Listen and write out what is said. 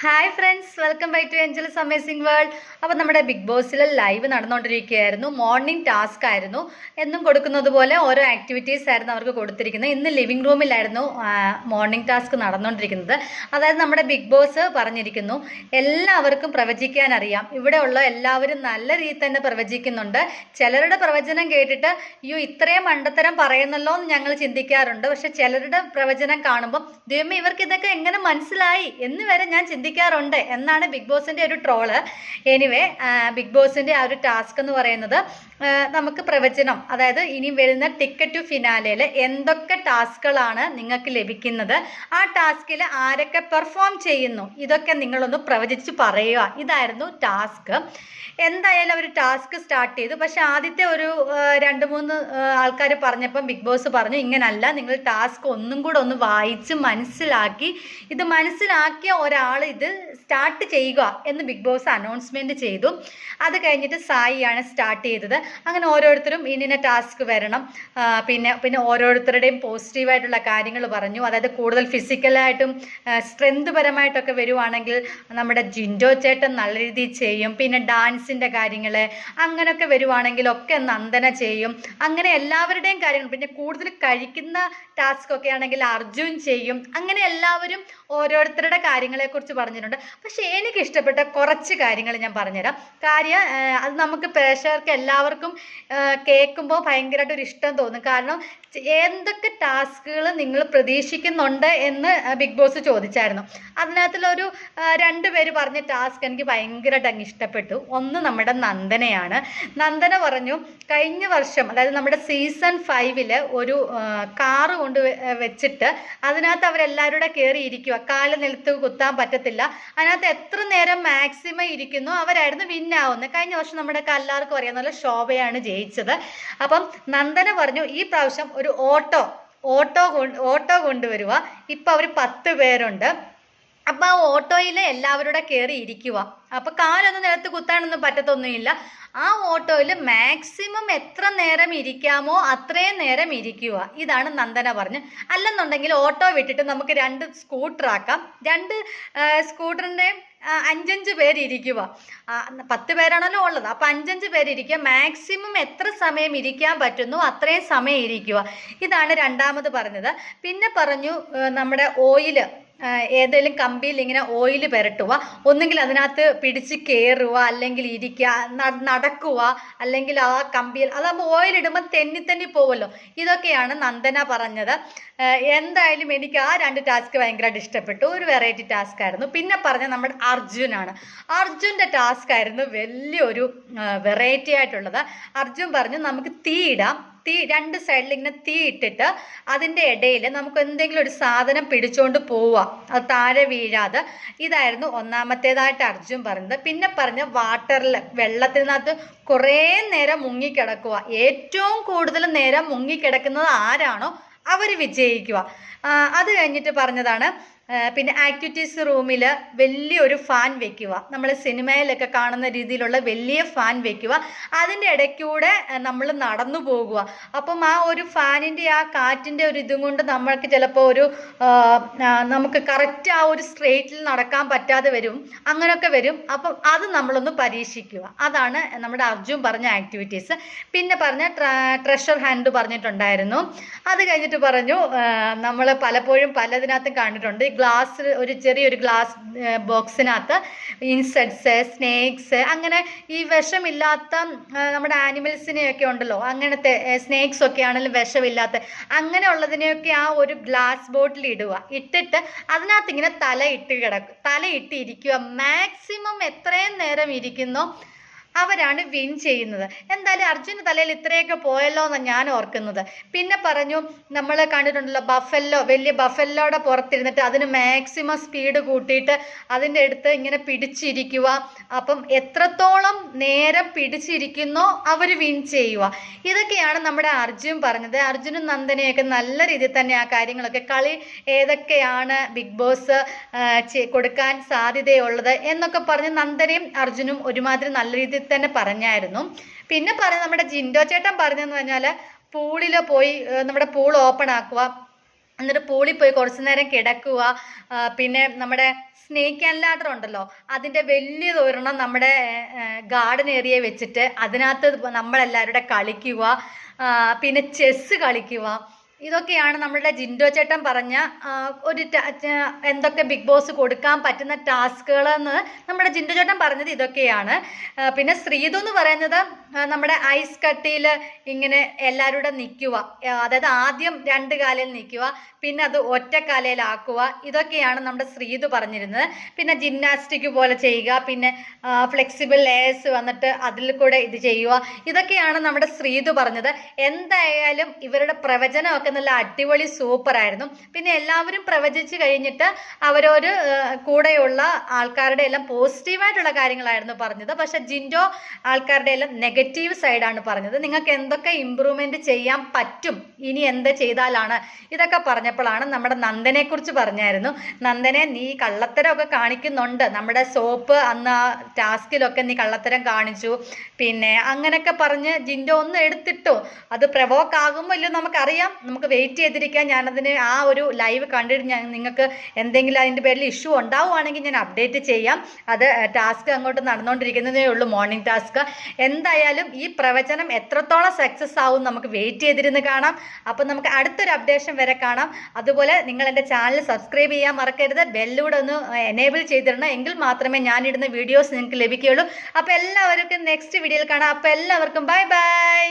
Hi friends, welcome back to Angel's amazing world. അപ്പോൾ നമ്മുടെ big ബോസിൽ ലൈവ് നടന്നുകൊണ്ടിരിക്കുകയായിരുന്നു. മോർണിംഗ് ടാസ്ക് ആയിരുന്നു. എന്നും കൊടുക്കുന്നത് പോലെ ഓരോ ആക്ടിവിറ്റീസ് ആയിരുന്നു അവർക്ക് കൊടുത്തിരിക്കുന്നത്. ഇന്ന് ലിവിംഗ് റൂമിലായിരുന്നു മോർണിംഗ് ടാസ്ക് നടന്നുകൊണ്ടിരിക്കുന്നത്. അതായത് നമ്മുടെ ബിഗ് ബോസ് പറഞ്ഞിരിക്കുന്നു, എല്ലാവർക്കും പ്രവചിക്കാൻ അറിയാം. ഇവിടെ ഉള്ള എല്ലാവരും നല്ല രീതിയിൽ തന്നെ പ്രവചിക്കുന്നുണ്ട്. ചിലരുടെ പ്രവചനം കേട്ടിട്ട് അയ്യോ ഇത്രയും മണ്ടത്തരം പറയുന്നല്ലോ എന്ന് ഞങ്ങൾ ചിന്തിക്കാറുണ്ട്. പക്ഷെ ചിലരുടെ പ്രവചനം കാണുമ്പോൾ ദൈവമേ ഇവർക്ക് ഇതൊക്കെ എങ്ങനെ മനസ്സിലായി എന്ന് വരെ ഞാൻ ചിന്തിക്കാറുണ്ട് എന്നാണ് ബിഗ് ബോസിൻ്റെ ഒരു ട്രോള്. എനിവേ, ബിഗ് ബോസിൻ്റെ ആ ഒരു ടാസ്ക് എന്ന് പറയുന്നത് നമുക്ക് പ്രവചനം, അതായത് ഇനി വരുന്ന ടിക്കറ്റ് ടു ഫിനാലയിൽ എന്തൊക്കെ ടാസ്കുകളാണ് നിങ്ങൾക്ക് ലഭിക്കുന്നത്, ആ ടാസ്കിൽ ആരൊക്കെ പെർഫോം ചെയ്യുന്നു, ഇതൊക്കെ നിങ്ങളൊന്ന് പ്രവചിച്ച് പറയുക. ഇതായിരുന്നു ടാസ്ക്. എന്തായാലും അവർ ടാസ്ക് സ്റ്റാർട്ട് ചെയ്തു. പക്ഷെ ആദ്യത്തെ ഒരു 2-3 ആൾക്കാർ പറഞ്ഞപ്പം ബിഗ് ബോസ് പറഞ്ഞു, ഇങ്ങനല്ല, നിങ്ങൾ ടാസ്ക് ഒന്നും കൂടെ ഒന്ന് വായിച്ച് മനസ്സിലാക്കി ഇത് മനസ്സിലാക്കിയ ഒരാൾ ഇത് സ്റ്റാർട്ട് ചെയ്യുക എന്ന് ബിഗ് ബോസ് അനൗൺസ്മെൻറ്റ് ചെയ്തു. അത് കഴിഞ്ഞിട്ട് സായിയാണ് സ്റ്റാർട്ട് ചെയ്തത്. അങ്ങനെ ഓരോരുത്തരും ഇന്ന ടാസ്ക് വരണം, പിന്നെ ഓരോരുത്തരുടെയും പോസിറ്റീവായിട്ടുള്ള കാര്യങ്ങൾ പറഞ്ഞു. അതായത് കൂടുതൽ ഫിസിക്കലായിട്ടും സ്ട്രെങ്ത് പരമായിട്ടൊക്കെ വരുവാണെങ്കിൽ നമ്മുടെ ജിൻഡോ ചേട്ടൻ നല്ല രീതിയിൽ ചെയ്യും. പിന്നെ ഡാൻസിൻ്റെ കാര്യങ്ങൾ അങ്ങനെയൊക്കെ വരുവാണെങ്കിലൊക്കെ നന്ദന ചെയ്യും. അങ്ങനെ എല്ലാവരുടെയും കാര്യങ്ങൾ, പിന്നെ കൂടുതൽ കഴിക്കുന്ന ടാസ്ക് ഒക്കെ ആണെങ്കിൽ അർജുൻ ചെയ്യും. അങ്ങനെ എല്ലാവരും ഓരോരുത്തരുടെ കാര്യങ്ങളെക്കുറിച്ച് പറഞ്ഞിട്ടുണ്ട്. പക്ഷേ എനിക്ക് ഇഷ്ടപ്പെട്ട കുറച്ച് കാര്യങ്ങൾ ഞാൻ പറഞ്ഞുതരാം. അത് നമുക്ക് പ്രേക്ഷകർക്ക് എല്ലാവർക്കും കേൾക്കുമ്പോൾ ഭയങ്കരമായിട്ട് ഒരു ഇഷ്ടം തോന്നും. കാരണം എന്തൊക്കെ ടാസ്കുകൾ നിങ്ങൾ പ്രതീക്ഷിക്കുന്നുണ്ട് എന്ന് ബിഗ് ബോസ് ചോദിച്ചായിരുന്നു. അതിനകത്തുള്ളൊരു 2 പേര് പറഞ്ഞ ടാസ്ക് എനിക്ക് ഭയങ്കരമായിട്ട് അങ്ങ് ഇഷ്ടപ്പെട്ടു. ഒന്ന് നമ്മുടെ നന്ദനയാണ്. നന്ദന പറഞ്ഞു, കഴിഞ്ഞ വർഷം അതായത് നമ്മുടെ സീസൺ 5 ഒരു കാറ് കൊണ്ട് വെച്ചിട്ട് അതിനകത്ത് അവരെല്ലാവരും കൂടെ കയറി ഇരിക്കുക, കാല് നിലത്ത് കുത്താൻ പറ്റത്തില്ല, അതിനകത്ത് എത്ര നേരം മാക്സിമം ഇരിക്കുന്നു അവരായിരുന്നു വിന്നാവുന്നത്. കഴിഞ്ഞ വർഷം നമ്മുടെ എല്ലാവർക്കും അറിയാവുന്ന ശോഭയാണ് ജയിച്ചത്. അപ്പം നന്ദന പറഞ്ഞു, ഈ പ്രാവശ്യം ഒരു ഓട്ടോ കൊണ്ടുവരുക. ഇപ്പം അവർ 10 പേരുണ്ട്. അപ്പം ആ ഓട്ടോയിൽ എല്ലാവരുടെ കയറി ഇരിക്കുക. അപ്പം കാലൊന്നും നിലത്ത് കുത്താനൊന്നും പറ്റത്തൊന്നുമില്ല. ആ ഓട്ടോയിൽ മാക്സിമം എത്ര നേരം ഇരിക്കാമോ അത്രയും നേരം ഇരിക്കുക. ഇതാണ് നന്ദന പറഞ്ഞു. അല്ലെന്നുണ്ടെങ്കിൽ ഓട്ടോ വിട്ടിട്ട് നമുക്ക് 2 സ്കൂട്ടർ ആക്കാം. 2 സ്കൂട്ടറിൻ്റെ 5-5 പേര് ഇരിക്കുക. 10 പേരാണല്ലോ ഉള്ളത്. അപ്പം 5-5 പേര് ഇരിക്കുക. മാക്സിമം എത്ര സമയം ഇരിക്കാൻ പറ്റുന്നു അത്രയും സമയം ഇരിക്കുക. ഇതാണ് രണ്ടാമത് പറഞ്ഞത്. പിന്നെ പറഞ്ഞു, നമ്മുടെ ഓയില് ഏതെങ്കിലും കമ്പിയിൽ ഇങ്ങനെ ഓയിൽ പുരട്ടുക, ഒന്നുകിൽ അതിനകത്ത് പിടിച്ച് കയറുക, അല്ലെങ്കിൽ ഇരിക്കുക, നടക്കുക, അല്ലെങ്കിൽ ആ കമ്പിയിൽ അതാകുമ്പോൾ ഓയിൽ ഇടുമ്പോൾ തെന്നി പോവുമല്ലോ. ഇതൊക്കെയാണ് നന്ദന പറഞ്ഞത്. എന്തായാലും എനിക്ക് ആ 2 ടാസ്ക് ഭയങ്കരമായിട്ട് ഇഷ്ടപ്പെട്ടു. ഒരു വെറൈറ്റി ടാസ്ക് ആയിരുന്നു. പിന്നെ പറഞ്ഞ നമ്മുടെ അർജുനാണ്. അർജുൻ്റെ ടാസ്ക് ആയിരുന്നു വലിയൊരു വെറൈറ്റി ആയിട്ടുള്ളത്. അർജുൻ പറഞ്ഞു, നമുക്ക് തീ ഇടാം. 2 സൈഡിൽ ഇങ്ങനെ തീ ഇട്ടിട്ട് അതിൻ്റെ ഇടയിൽ നമുക്ക് എന്തെങ്കിലും ഒരു സാധനം പിടിച്ചുകൊണ്ട് പോവുക, അത് താഴെ വീഴാതെ. ഇതായിരുന്നു ഒന്നാമത്തേതായിട്ട് അർജുൻ പറഞ്ഞത്. പിന്നെ പറഞ്ഞ വാട്ടറിൽ, വെള്ളത്തിനകത്ത് കുറേ നേരം മുങ്ങിക്കിടക്കുക. ഏറ്റവും കൂടുതൽ നേരം മുങ്ങിക്കിടക്കുന്നത് ആരാണോ അവർ വിജയിക്കുക. അത് കഴിഞ്ഞിട്ട് പറഞ്ഞതാണ്, പിന്നെ ആക്ടിവിറ്റീസ് റൂമിൽ വലിയൊരു ഫാൻ വെക്കുക. നമ്മൾ സിനിമയിലൊക്കെ കാണുന്ന രീതിയിലുള്ള വലിയ ഫാൻ വെക്കുക. അതിൻ്റെ ഇടയ്ക്കൂടെ നമ്മൾ നടന്നു പോകുക. അപ്പം ആ ഒരു ഫാനിൻ്റെ ആ കാറ്റിൻ്റെ ഒരു ഇതും കൊണ്ട് നമ്മൾക്ക് ചിലപ്പോൾ നമുക്ക് കറക്റ്റ് ആ ഒരു സ്ട്രെയിറ്റിൽ നടക്കാൻ പറ്റാതെ വരും. അങ്ങനെയൊക്കെ വരും. അപ്പം അത് നമ്മളൊന്ന് പരീക്ഷിക്കുക. അതാണ് നമ്മുടെ അർജുൻ പറഞ്ഞ ആക്ടിവിറ്റീസ്. പിന്നെ പറഞ്ഞ ട്രഷർ ഹാൻഡ് പറഞ്ഞിട്ടുണ്ടായിരുന്നു. അത് കഴിഞ്ഞിട്ട് പറഞ്ഞു, നമ്മൾ പലപ്പോഴും പലതിനകത്തും കണ്ടിട്ടുണ്ട്, ഒരു ചെറിയൊരു ഗ്ലാസ് ബോക്സിനകത്ത് ഇൻസെക്ട്സ്, സ്നേക്സ്, അങ്ങനെ ഈ വിഷമില്ലാത്ത നമ്മുടെ ആനിമൽസിനെയൊക്കെ ഉണ്ടല്ലോ, അങ്ങനത്തെ സ്നേക്സ് ഒക്കെ ആണെങ്കിലും വിഷമില്ലാത്ത അങ്ങനെയുള്ളതിനെയൊക്കെ ആ ഒരു ഗ്ലാസ് ബോട്ടിൽ ഇടുക. ഇട്ടിട്ട് അതിനകത്ത് ഇങ്ങനെ തലയിട്ട് ഇരിക്കുക. മാക്സിമം എത്രയും നേരം ഇരിക്കുന്നോ അവരാണ് വിൻ ചെയ്യുന്നത്. എന്തായാലും അർജുൻ്റെ തലയിൽ ഇത്രയൊക്കെ പോയല്ലോ എന്നാണ് ഞാൻ ഓർക്കുന്നത്. പിന്നെ പറഞ്ഞു, നമ്മൾ കണ്ടിട്ടുണ്ടല്ലോ വലിയ ബഫല്ലോടെ പുറത്തിരുന്നിട്ട് അതിന് മാക്സിമം സ്പീഡ് കൂട്ടിയിട്ട് അതിൻ്റെ അടുത്ത് ഇങ്ങനെ പിടിച്ചിരിക്കുക. അപ്പം എത്രത്തോളം നേരം പിടിച്ചിരിക്കുന്നോ അവർ വിൻ ചെയ്യുക. ഇതൊക്കെയാണ് നമ്മുടെ അർജുൻ പറഞ്ഞത്. അർജുനും നന്ദനയൊക്കെ നല്ല രീതിയിൽ തന്നെ ആ കാര്യങ്ങളൊക്കെ, കളി ഏതൊക്കെയാണ് ബിഗ് ബോസ് കൊടുക്കാൻ സാധ്യതയുള്ളത് എന്നൊക്കെ പറഞ്ഞ് നന്ദനയും അർജുനും ഒരുമാതിരി നല്ല രീതിയിൽ തന്നെ പറഞ്ഞായിരുന്നു. പിന്നെ നമ്മുടെ ജിൻഡോ ചേട്ടൻ പറഞ്ഞെന്ന് പറഞ്ഞാൽ, പൂളിൽ പോയി നമ്മുടെ പൂൾ ഓപ്പൺ ആക്കുക, എന്നിട്ട് പൂളിൽ പോയി കുറച്ച് നേരം കിടക്കുക. പിന്നെ നമ്മുടെ സ്നേക്ക് ആൻഡ് ലാഡർ ഉണ്ടല്ലോ, അതിൻ്റെ വലിയതൊരെണ്ണം നമ്മുടെ ഗാർഡൻ ഏരിയയിൽ വെച്ചിട്ട് അതിനകത്ത് നമ്മളെല്ലാവരും കൂടെ കളിക്കുക. പിന്നെ ചെസ്സ് കളിക്കുക. ഇതൊക്കെയാണ് നമ്മളുടെ ജിൻഡോ ചേട്ടൻ പറഞ്ഞ ഒരു എന്തൊക്കെ ബിഗ് ബോസ് കൊടുക്കാൻ പറ്റുന്ന ടാസ്കുകളെന്ന് നമ്മുടെ ജിൻഡോ ചേട്ടൻ പറഞ്ഞത് ഇതൊക്കെയാണ്. പിന്നെ ശ്രീതു എന്ന് പറയുന്നത് നമ്മുടെ ഐസ് കട്ടിയിൽ ഇങ്ങനെ എല്ലാവരുടെ നിൽക്കുക, അതായത് ആദ്യം 2 കാലിൽ നിൽക്കുക, പിന്നെ അത് ഒറ്റക്കാലയിലാക്കുക. ഇതൊക്കെയാണ് നമ്മുടെ ശ്രീതു പറഞ്ഞിരുന്നത്. പിന്നെ ജിംനാസ്റ്റിക് പോലെ ചെയ്യുക, പിന്നെ ഫ്ലെക്സിബിൾ ലേയേഴ്സ് വന്നിട്ട് അതിൽ കൂടെ ഇത് ചെയ്യുക. ഇതൊക്കെയാണ് നമ്മുടെ ശ്രീതു പറഞ്ഞത്. എന്തായാലും ഇവരുടെ പ്രവചനമൊക്കെ നല്ല അടിപൊളി സൂപ്പറായിരുന്നു. പിന്നെ എല്ലാവരും പ്രവചിച്ച് കഴിഞ്ഞിട്ട് അവരൊരു കൂടെയുള്ള ആൾക്കാരുടെ എല്ലാം പോസിറ്റീവായിട്ടുള്ള കാര്യങ്ങളായിരുന്നു പറഞ്ഞത്. പക്ഷെ ജിൻഡോ ആൾക്കാരുടെ എല്ലാം നെഗറ്റീവ് സൈഡാണ് പറഞ്ഞത്. നിങ്ങൾക്ക് എന്തൊക്കെ ഇമ്പ്രൂവ്മെൻറ്റ് ചെയ്യാൻ പറ്റും, ഇനി എന്ത് ചെയ്താലാണ്, ഇതൊക്കെ പറഞ്ഞപ്പോഴാണ് നമ്മുടെ നന്ദനെക്കുറിച്ച് പറഞ്ഞായിരുന്നു. നന്ദനെ, നീ കള്ളത്തരമൊക്കെ കാണിക്കുന്നുണ്ട്, നമ്മുടെ സോപ്പ് അന്ന് ആ ടാസ്കിലൊക്കെ നീ കള്ളത്തരം കാണിച്ചു, പിന്നെ അങ്ങനെയൊക്കെ പറഞ്ഞ് ജിൻഡോ ഒന്ന് എടുത്തിട്ടോ. അത് പ്രവോക്ക് ആകുമ്പോൾ ഇല്ലയോ നമുക്കറിയാം, നമുക്ക് വെയിറ്റ് ചെയ്തിരിക്കാൻ. ഞാനതിന് ആ ഒരു ലൈവ് കണ്ടിട്ട് നിങ്ങൾക്ക് എന്തെങ്കിലും അതിൻ്റെ പേരിൽ ഇഷ്യൂ ഉണ്ടാവുകയാണെങ്കിൽ ഞാൻ അപ്ഡേറ്റ് ചെയ്യാം. അത് ടാസ്ക് അങ്ങോട്ട് നടന്നുകൊണ്ടിരിക്കുന്നതേ ഉള്ളൂ, മോർണിംഗ് ടാസ്ക്. എന്തായാലും ഈ പ്രവചനം എത്രത്തോളം സക്സസ് ആവും നമുക്ക് വെയിറ്റ് ചെയ്തിരുന്ന് കാണാം. അപ്പം നമുക്ക് അടുത്തൊരു അപ്ഡേഷൻ വരെ കാണാം. അതുപോലെ നിങ്ങൾ എൻ്റെ ചാനൽ സബ്സ്ക്രൈബ് ചെയ്യാൻ മറക്കരുത്, ബെല്ലൂടെ ഒന്ന് എനേബിൾ ചെയ്തിടണം, എങ്കിൽ മാത്രമേ ഞാനിടുന്ന വീഡിയോസ് നിങ്ങൾക്ക് ലഭിക്കുകയുള്ളൂ. അപ്പോൾ എല്ലാവർക്കും നെക്സ്റ്റ് വീഡിയോയിൽ കാണാം. അപ്പോൾ എല്ലാവർക്കും ബൈ ബൈ.